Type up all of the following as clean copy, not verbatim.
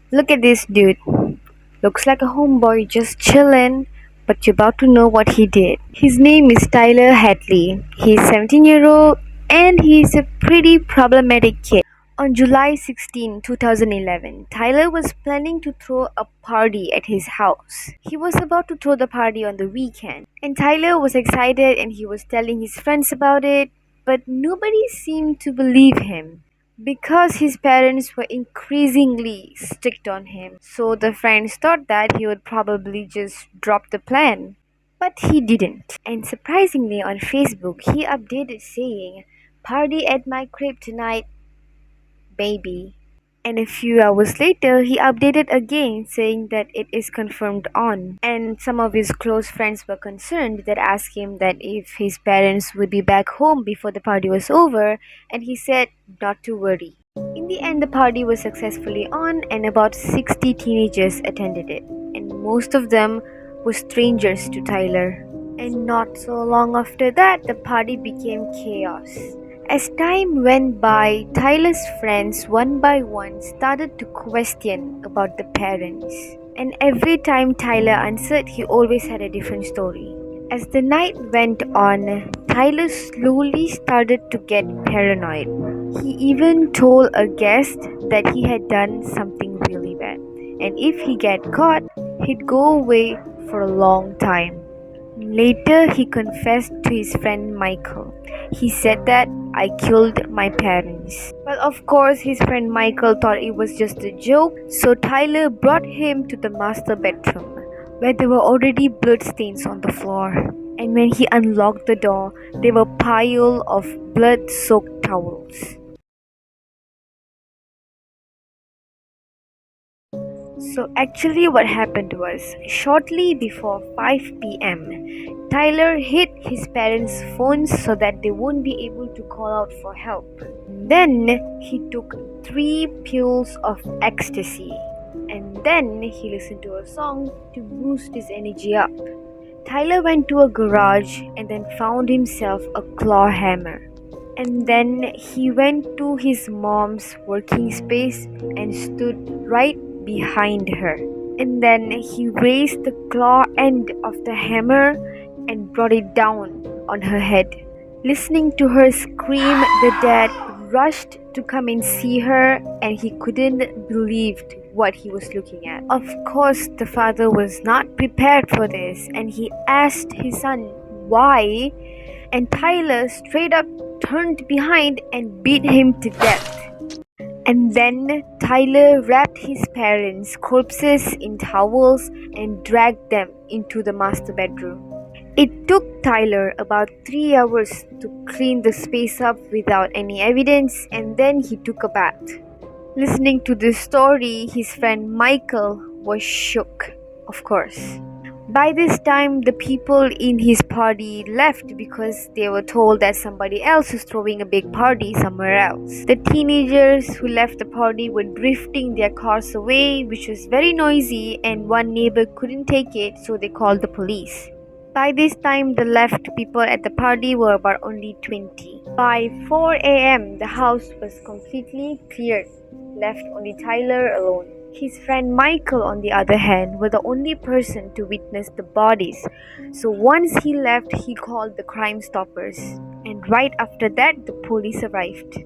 Look at this dude. Looks like a homeboy just chillin', but you're about to know what he did. His name is Tyler Hadley. He's 17-year-old and he's a pretty problematic kid. On July 16, 2011, Tyler was planning to throw a party at his house. He was about to throw the party on the weekend, and Tyler was excited and he was telling his friends about it, but nobody seemed to believe him because his parents were increasingly strict on him. So the friends thought that he would probably just drop the plan. But he didn't. And surprisingly, on Facebook, he updated saying, "Party at my crib tonight, baby." And a few hours later, he updated again saying that it is confirmed on. And some of his close friends were concerned that asked him that if his parents would be back home before the party was over, and he said not to worry. In the end, the party was successfully on, and about 60 teenagers attended it. And most of them were strangers to Tyler. And not so long after that, the party became chaos. As time went by, Tyler's friends one by one started to question about the parents. And every time Tyler answered, he always had a different story. As the night went on, Tyler slowly started to get paranoid. He even told a guest that he had done something really bad. And if he get caught, he'd go away for a long time. Later, he confessed to his friend Michael. He said that, "I killed my parents." Well, of course, his friend Michael thought it was just a joke, so Tyler brought him to the master bedroom, where there were already bloodstains on the floor. And when he unlocked the door, there were a pile of blood-soaked towels. So actually what happened was, shortly before 5 p.m., Tyler hid his parents' phones so that they won't be able to call out for help. Then he took 3 pills of ecstasy, and then he listened to a song to boost his energy up. Tyler went to a garage and then found himself a claw hammer. And then he went to his mom's working space and stood right behind her. And then he raised the claw end of the hammer and brought it down on her head. Listening to her scream, the dad rushed to come and see her, and he couldn't believe what he was looking at. Of course, the father was not prepared for this, and he asked his son why, and Tyler straight up turned behind and beat him to death. And then Tyler wrapped his parents' corpses in towels and dragged them into the master bedroom. It took Tyler about 3 hours to clean the space up without any evidence, and then he took a bath. Listening to this story, his friend Michael was shook, of course. By this time, the people in his party left because they were told that somebody else is throwing a big party somewhere else. The teenagers who left the party were drifting their cars away, which was very noisy, and one neighbor couldn't take it, so they called the police. By this time, the left people at the party were about only 20. By 4 a.m., the house was completely cleared, left only Tyler alone. His friend Michael, on the other hand, was the only person to witness the bodies. So once he left, he called the Crime Stoppers. And right after that, the police arrived.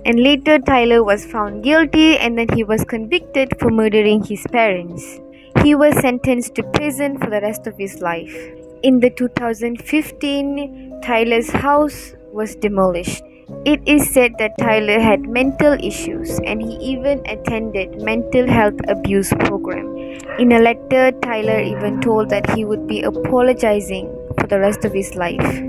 And later, Tyler was found guilty, and then he was convicted for murdering his parents. He was sentenced to prison for the rest of his life. In the 2015, Tyler's house was demolished. It is said that Tyler had mental issues, and he even attended mental health abuse program. In a letter, Tyler even told that he would be apologizing for the rest of his life.